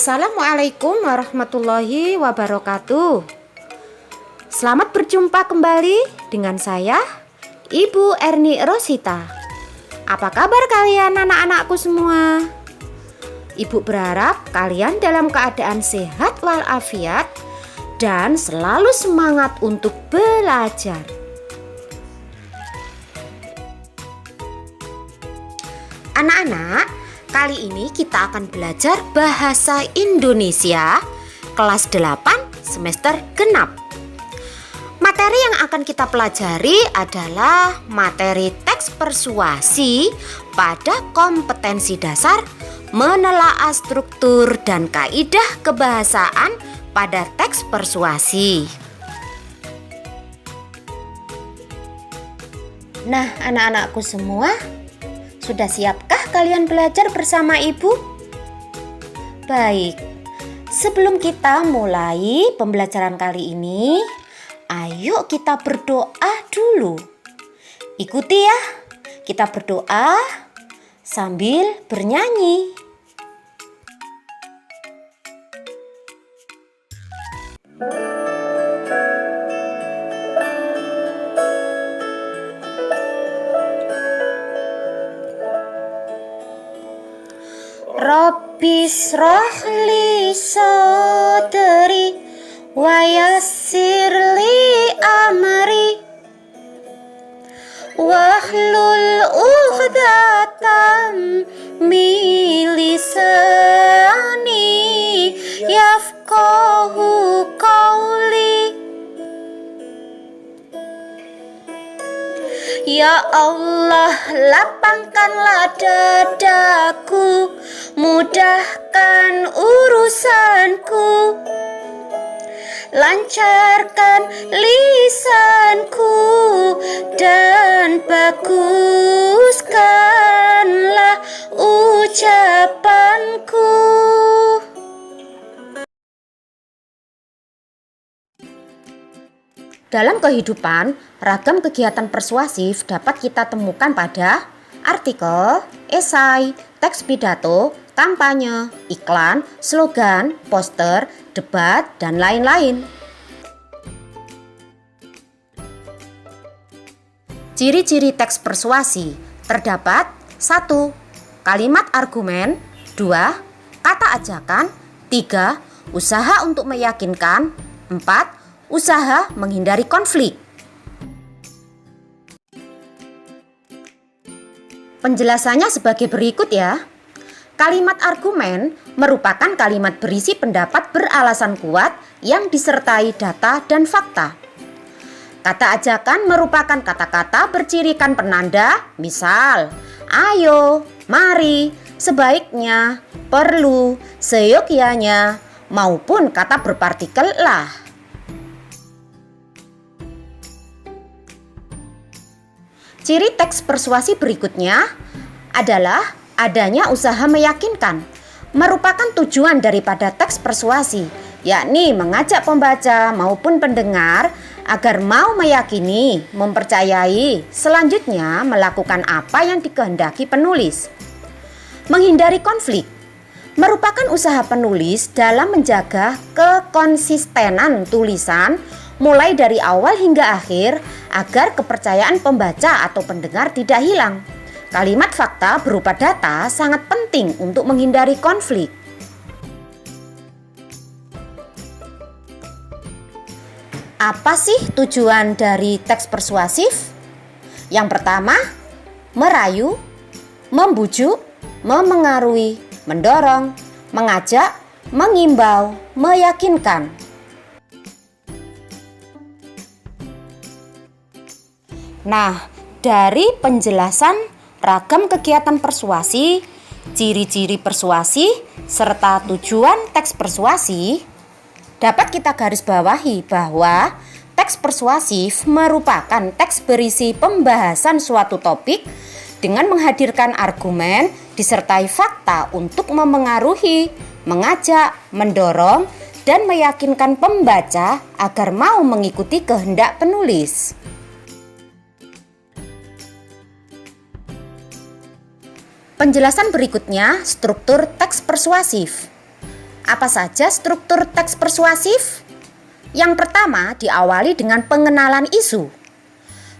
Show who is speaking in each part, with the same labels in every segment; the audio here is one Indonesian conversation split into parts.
Speaker 1: Assalamualaikum warahmatullahi wabarakatuh. Selamat berjumpa kembali dengan saya, Ibu Erni Rosita. Apa kabar kalian anak-anakku semua? Ibu berharap kalian dalam keadaan sehat walafiat dan selalu semangat untuk belajar. Anak-anak, kali ini kita akan belajar bahasa Indonesia kelas 8 semester genap. Materi yang akan kita pelajari adalah materi teks persuasi pada kompetensi dasar menelaah struktur dan kaidah kebahasaan pada teks persuasi. Nah, anak-anakku semua, sudah siapkah kalian belajar bersama Ibu? Baik, sebelum kita mulai pembelajaran kali ini, ayo kita berdoa dulu. Ikuti ya, kita berdoa sambil bernyanyi. Rabbi shrahli sadri wa yassirli amri wahlul 'uqdatam min lisani yafqahu qawli. Ya Allah, lapangkanlah dadaku, mudahkan urusanku, lancarkan lisanku, dan baguskanlah ucapanku. Dalam kehidupan, ragam kegiatan persuasif dapat kita temukan pada artikel, esai, teks pidato, kampanye, iklan, slogan, poster, debat, dan lain-lain. Ciri-ciri teks persuasi terdapat 1. Kalimat argumen, 2. Kata ajakan, 3. Usaha untuk meyakinkan, 4. Usaha menghindari konflik. Penjelasannya sebagai berikut ya. Kalimat argumen merupakan kalimat berisi pendapat beralasan kuat yang disertai data dan fakta. Kata ajakan merupakan kata-kata bercirikan penanda, misal ayo, mari, sebaiknya, perlu, seyogyanya, maupun kata berpartikel lah. Ciri teks persuasi berikutnya adalah adanya usaha meyakinkan, merupakan tujuan daripada teks persuasi, yakni mengajak pembaca maupun pendengar agar mau meyakini, mempercayai, selanjutnya melakukan apa yang dikehendaki penulis. Menghindari konflik merupakan usaha penulis dalam menjaga kekonsistenan tulisan mulai dari awal hingga akhir agar kepercayaan pembaca atau pendengar tidak hilang. Kalimat fakta berupa data sangat penting untuk menghindari konflik. Apa sih tujuan dari teks persuasif? Yang pertama, merayu, membujuk, memengaruhi, mendorong, mengajak, mengimbau, meyakinkan. Nah, dari penjelasan ragam kegiatan persuasi, ciri-ciri persuasi, serta tujuan teks persuasi, dapat kita garis bawahi bahwa teks persuasif merupakan teks berisi pembahasan suatu topik dengan menghadirkan argumen disertai fakta untuk memengaruhi, mengajak, mendorong, dan meyakinkan pembaca agar mau mengikuti kehendak penulis. Penjelasan berikutnya struktur teks persuasif. Apa saja struktur teks persuasif? Yang pertama diawali dengan pengenalan isu,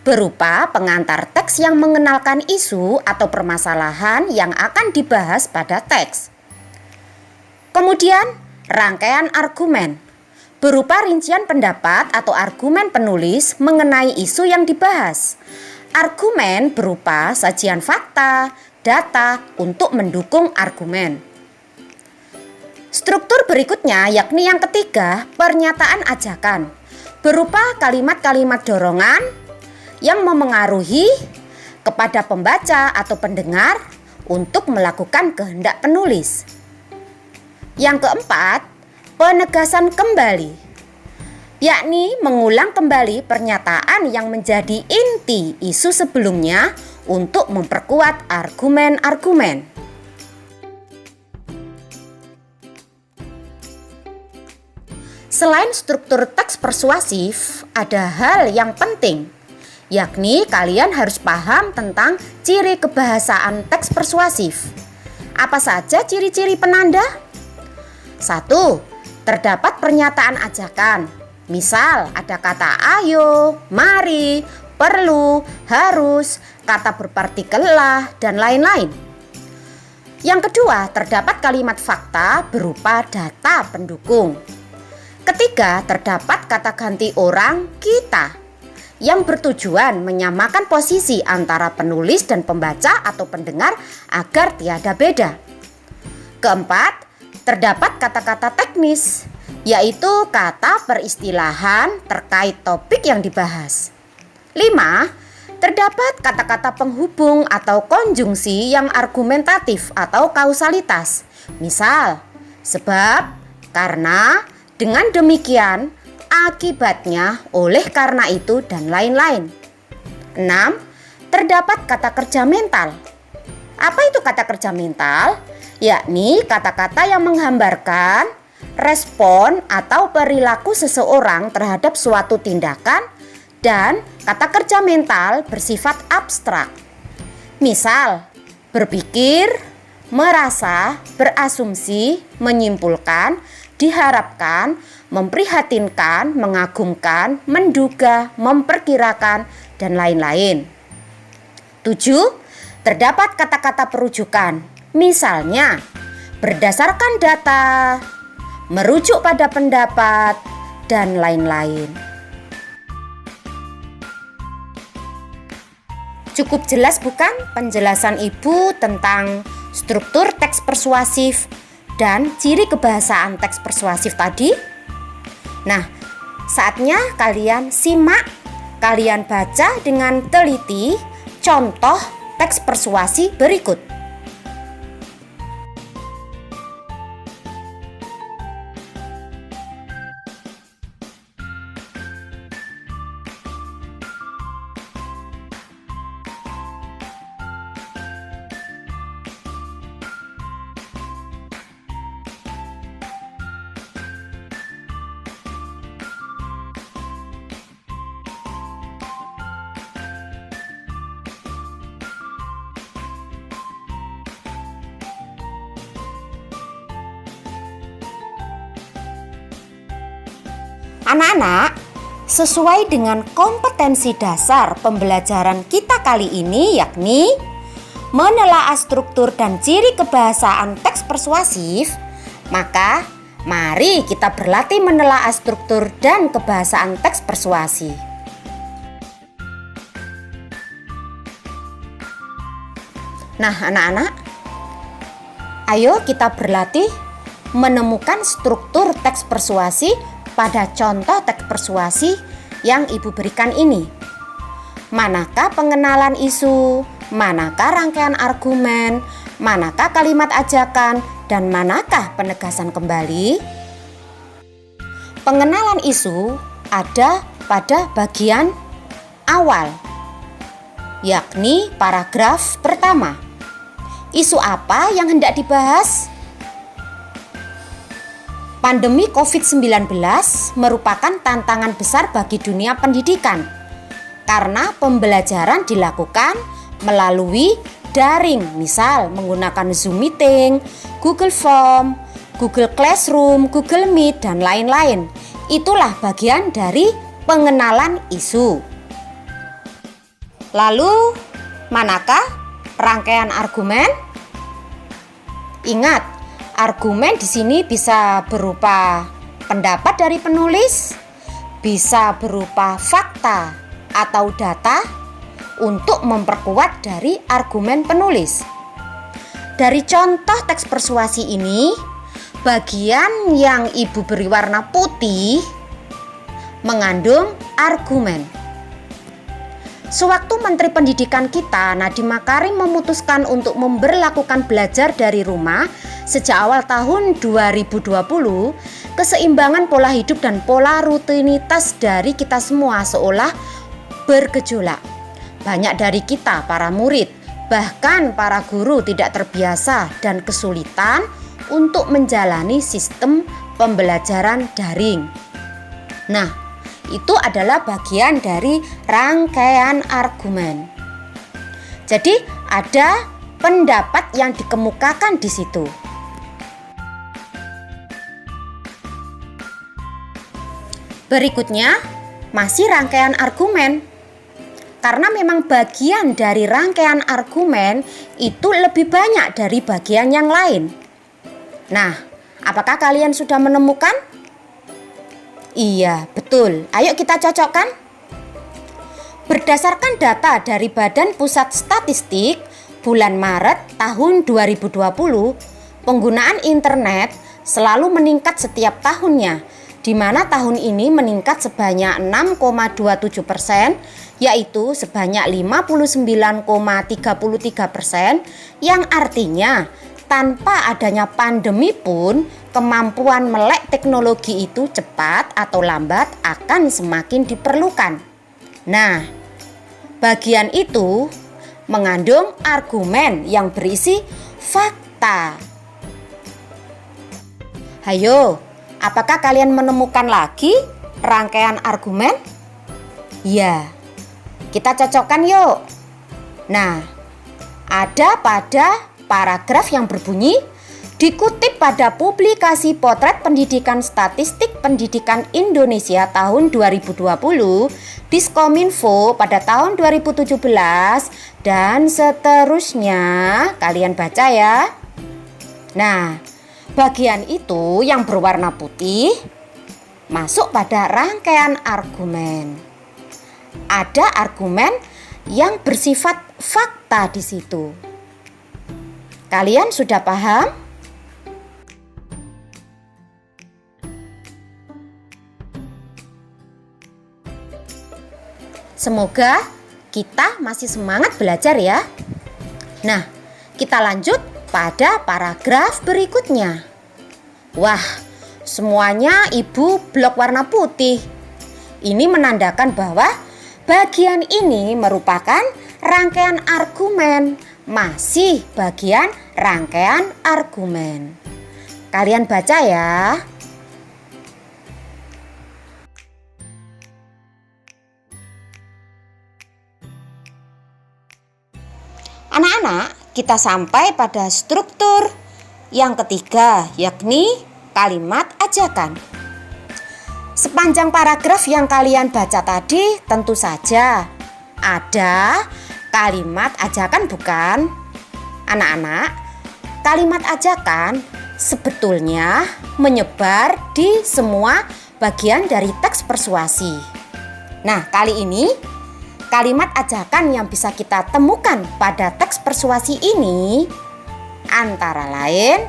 Speaker 1: berupa pengantar teks yang mengenalkan isu atau permasalahan yang akan dibahas pada teks. Kemudian rangkaian argumen, berupa rincian pendapat atau argumen penulis mengenai isu yang dibahas. Argumen berupa sajian fakta, data untuk mendukung argumen. Struktur berikutnya yakni yang ketiga, pernyataan ajakan, berupa kalimat-kalimat dorongan yang memengaruhi kepada pembaca atau pendengar untuk melakukan kehendak penulis. Yang keempat, penegasan kembali, yakni mengulang kembali pernyataan yang menjadi inti isu sebelumnya untuk memperkuat argumen-argumen. Selain struktur teks persuasif, ada hal yang penting, yakni kalian harus paham tentang ciri kebahasaan teks persuasif. Apa saja ciri-ciri penanda? 1. Terdapat pernyataan ajakan. Misal ada kata ayo, mari, perlu, harus, kata berpartikel lah, dan lain-lain. Yang kedua, terdapat kalimat fakta berupa data pendukung. Ketiga, terdapat kata ganti orang kita yang bertujuan menyamakan posisi antara penulis dan pembaca atau pendengar agar tiada beda. Keempat, terdapat kata-kata teknis, yaitu kata peristilahan terkait topik yang dibahas. 5. Terdapat kata-kata penghubung atau konjungsi yang argumentatif atau kausalitas. Misal, sebab, karena, dengan demikian, akibatnya, oleh karena itu, dan lain-lain. 6. Terdapat kata kerja mental. Apa itu kata kerja mental? Yakni kata-kata yang menggambarkan respon atau perilaku seseorang terhadap suatu tindakan, dan kata kerja mental bersifat abstrak. Misal, berpikir, merasa, berasumsi, menyimpulkan, diharapkan, memprihatinkan, mengagumkan, menduga, memperkirakan, dan lain-lain. 7. Terdapat kata-kata perujukan. Misalnya, berdasarkan data, merujuk pada pendapat, dan lain-lain. Cukup jelas bukan penjelasan Ibu tentang struktur teks persuasif dan ciri kebahasaan teks persuasif tadi? Nah, saatnya kalian simak, kalian baca dengan teliti contoh teks persuasi berikut. Anak-anak, sesuai dengan kompetensi dasar pembelajaran kita kali ini, yakni menelaah struktur dan ciri kebahasaan teks persuasif, maka mari kita berlatih menelaah struktur dan kebahasaan teks persuasi. Nah, anak-anak, ayo kita berlatih menemukan struktur teks persuasi pada contoh teks persuasi yang Ibu berikan ini. Manakah pengenalan isu, manakah rangkaian argumen, manakah kalimat ajakan, dan manakah penegasan kembali? Pengenalan isu ada pada bagian awal, yakni paragraf pertama. Isu apa yang hendak dibahas? Pandemi COVID-19 merupakan tantangan besar bagi dunia pendidikan karena pembelajaran dilakukan melalui daring, misal menggunakan Zoom Meeting, Google Form, Google Classroom, Google Meet, dan lain-lain. Itulah bagian dari pengenalan isu. Lalu, manakah rangkaian argumen? Ingat, argumen di sini bisa berupa pendapat dari penulis, bisa berupa fakta atau data untuk memperkuat dari argumen penulis. Dari contoh teks persuasi ini, bagian yang Ibu beri warna putih mengandung argumen. Sewaktu Menteri Pendidikan kita, Nadiem Makarim, memutuskan untuk memberlakukan belajar dari rumah sejak awal tahun 2020, keseimbangan pola hidup dan pola rutinitas dari kita semua seolah bergejolak. Banyak dari kita, para murid, bahkan para guru tidak terbiasa dan kesulitan untuk menjalani sistem pembelajaran daring. Nah, itu adalah bagian dari rangkaian argumen. Jadi, ada pendapat yang dikemukakan di situ. Berikutnya, masih rangkaian argumen. Karena memang bagian dari rangkaian argumen itu lebih banyak dari bagian yang lain. Nah, apakah kalian sudah menemukan? Iya, betul. Ayo kita cocokkan. Berdasarkan data dari Badan Pusat Statistik, bulan Maret tahun 2020, penggunaan internet selalu meningkat setiap tahunnya, di mana tahun ini meningkat sebanyak 6,27%, yaitu sebanyak 59,33%, yang artinya tanpa adanya pandemi pun kemampuan melek teknologi itu cepat atau lambat akan semakin diperlukan. Nah, bagian itu mengandung argumen yang berisi fakta. Hayo, apakah kalian menemukan lagi rangkaian argumen? Ya, kita cocokkan yuk. Nah, ada pada paragraf yang berbunyi, dikutip pada publikasi Potret Pendidikan Statistik Pendidikan Indonesia tahun 2020, Diskominfo pada tahun 2017, dan seterusnya. Kalian baca ya. Nah, bagian itu yang berwarna putih masuk pada rangkaian argumen. Ada argumen yang bersifat fakta di situ. Kalian sudah paham? Semoga kita masih semangat belajar ya. Nah, kita lanjut pada paragraf berikutnya. Wah, semuanya Ibu blok warna putih. Ini menandakan bahwa bagian ini merupakan rangkaian argumen. Masih bagian rangkaian argumen. Kalian baca ya. Anak-anak, kita sampai pada struktur yang ketiga, yakni kalimat ajakan. Sepanjang paragraf yang kalian baca tadi, tentu saja ada kalimat ajakan, bukan? Anak-anak, kalimat ajakan sebetulnya menyebar di semua bagian dari teks persuasi. Nah, kali ini kalimat ajakan yang bisa kita temukan pada teks persuasi ini antara lain,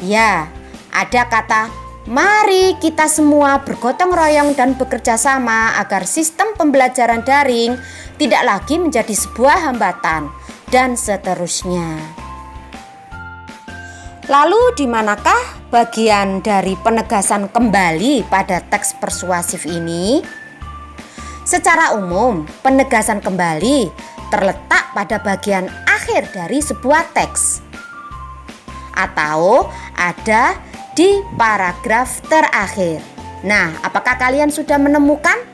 Speaker 1: ya, ada kata mari kita semua bergotong royong dan bekerja sama agar sistem pembelajaran daring tidak lagi menjadi sebuah hambatan, dan seterusnya. Lalu di manakah bagian dari penegasan kembali pada teks persuasif ini? Secara umum, penegasan kembali terletak pada bagian akhir dari sebuah teks, atau ada di paragraf terakhir. Nah, apakah kalian sudah menemukan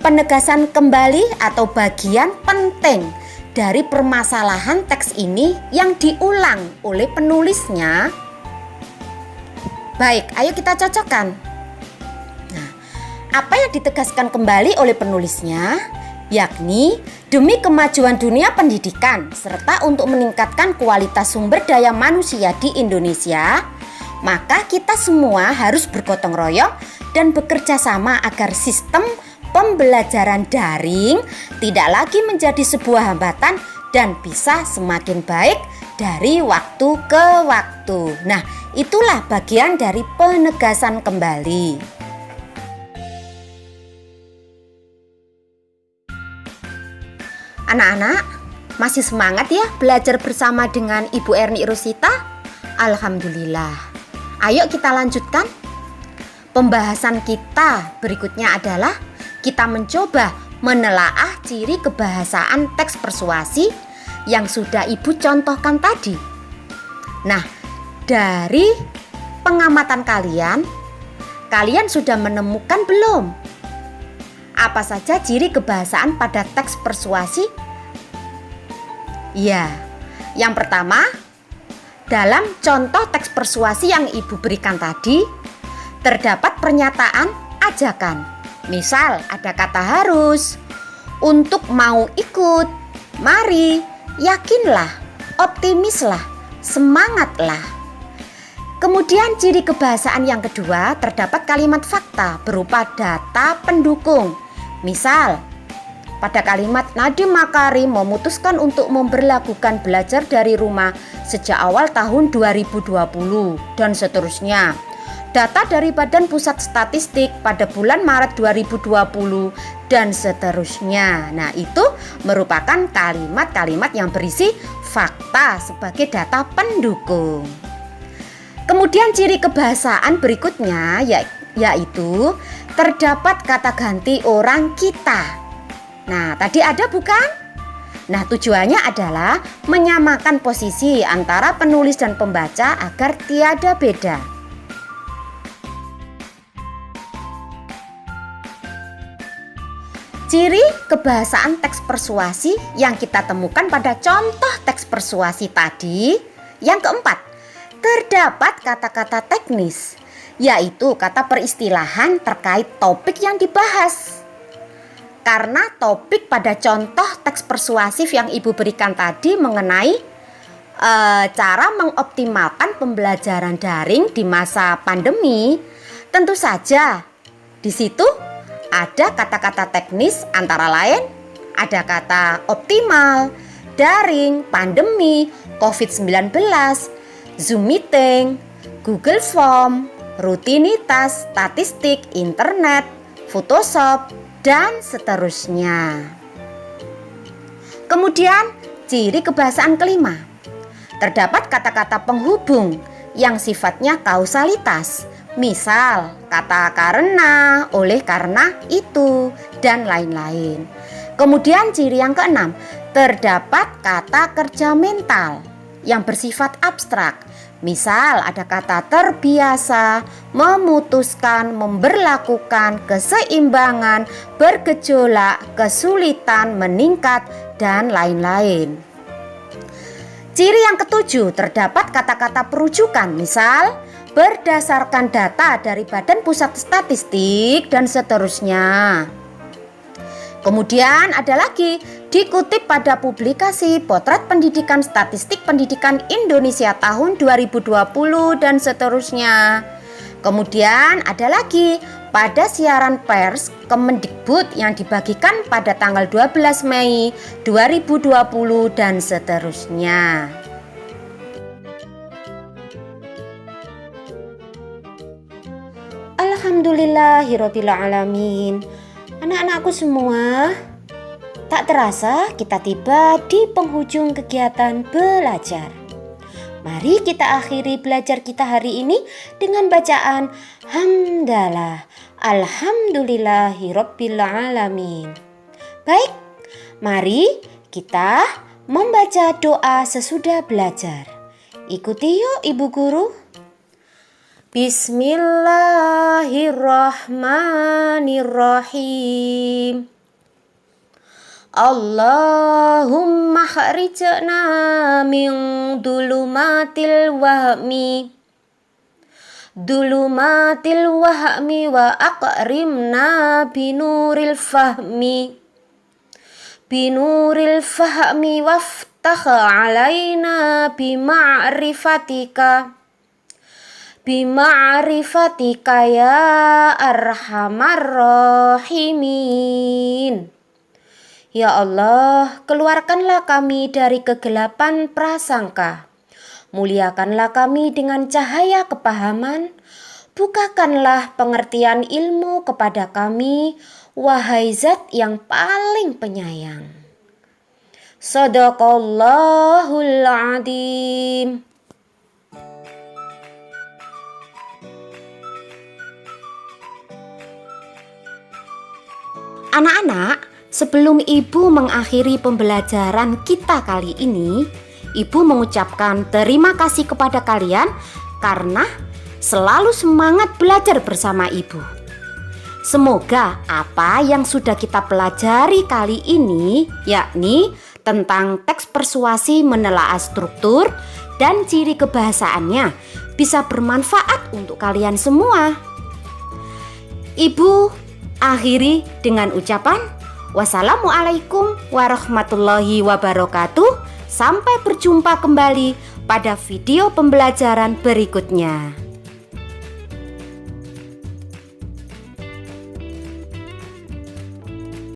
Speaker 1: penegasan kembali atau bagian penting dari permasalahan teks ini yang diulang oleh penulisnya? Baik, ayo kita cocokkan. Nah, apa yang ditegaskan kembali oleh penulisnya, yakni demi kemajuan dunia pendidikan serta untuk meningkatkan kualitas sumber daya manusia di Indonesia, maka kita semua harus bergotong royong dan bekerja sama agar sistem pembelajaran daring tidak lagi menjadi sebuah hambatan dan bisa semakin baik dari waktu ke waktu. Nah, itulah bagian dari penegasan kembali. Anak-anak, masih semangat ya belajar bersama dengan Ibu Erni Rosita? Alhamdulillah. Ayo kita lanjutkan. Pembahasan kita berikutnya adalah kita mencoba menelaah ciri kebahasaan teks persuasi yang sudah Ibu contohkan tadi. Nah, dari pengamatan kalian sudah menemukan belum? Apa saja ciri kebahasaan pada teks persuasi? Ya, yang pertama, dalam contoh teks persuasi yang Ibu berikan tadi, terdapat pernyataan ajakan. Misal ada kata harus, untuk mau ikut, mari, yakinlah, optimislah, semangatlah. Kemudian ciri kebahasaan yang kedua, terdapat kalimat fakta berupa data pendukung. Misal, pada kalimat Nadiem Makarim memutuskan untuk memberlakukan belajar dari rumah sejak awal tahun 2020 dan seterusnya. Data dari Badan Pusat Statistik pada bulan Maret 2020 dan seterusnya. Nah, itu merupakan kalimat-kalimat yang berisi fakta sebagai data pendukung. Kemudian ciri kebahasaan berikutnya yaitu terdapat kata ganti orang kita. Nah, tadi ada bukan? Nah, tujuannya adalah menyamakan posisi antara penulis dan pembaca agar tiada beda. Ciri kebahasaan teks persuasi yang kita temukan pada contoh teks persuasi tadi. Yang keempat, terdapat kata-kata teknis, yaitu kata peristilahan terkait topik yang dibahas. Karena topik pada contoh teks persuasif yang Ibu berikan tadi mengenai cara mengoptimalkan pembelajaran daring di masa pandemi, tentu saja di situ ada kata-kata teknis antara lain ada kata optimal, daring, pandemi, COVID-19, Zoom meeting, Google Form, rutinitas, statistik, internet, Photoshop, dan seterusnya. Kemudian ciri kebahasaan kelima, terdapat kata-kata penghubung yang sifatnya kausalitas. Misal, kata karena, oleh karena itu, dan lain-lain. Kemudian ciri yang keenam, terdapat kata kerja mental yang bersifat abstrak. Misal, ada kata terbiasa, memutuskan, memberlakukan, keseimbangan, bergejolak, kesulitan, meningkat, dan lain-lain. Ciri yang ketujuh, terdapat kata-kata perujukan. Misal, berdasarkan data dari Badan Pusat Statistik dan seterusnya. Kemudian ada lagi dikutip pada publikasi Potret Pendidikan Statistik Pendidikan Indonesia tahun 2020 dan seterusnya. Kemudian ada lagi pada siaran pers Kemendikbud yang dibagikan pada tanggal 12 Mei 2020 dan seterusnya. Alhamdulillahirabbil alamin. Anak-anakku semua, tak terasa kita tiba di penghujung kegiatan belajar. Mari kita akhiri belajar kita hari ini dengan bacaan hamdalah alhamdulillahirabbil alamin. Baik, mari kita membaca doa sesudah belajar. Ikuti yuk Ibu Guru. Bismillahirrahmanirrahim. Allahumma khrijna min dhulumatil wahmi dulumatil wahmi wa aqrimna binuril fahmi waftah alaina bima'rifatika ya arhamar rahimin. Ya Allah, keluarkanlah kami dari kegelapan prasangka. Muliakanlah kami dengan cahaya kepahaman. Bukakanlah pengertian ilmu kepada kami, wahai Zat yang paling penyayang. Shadaqallahul adzim. Anak-anak, sebelum Ibu mengakhiri pembelajaran kita kali ini, Ibu mengucapkan terima kasih kepada kalian karena selalu semangat belajar bersama Ibu. Semoga apa yang sudah kita pelajari kali ini, yakni tentang teks persuasi menelaah struktur dan ciri kebahasaannya, bisa bermanfaat untuk kalian semua. Ibu akhiri dengan ucapan wassalamualaikum warahmatullahi wabarakatuh. Sampai berjumpa kembali pada video pembelajaran berikutnya.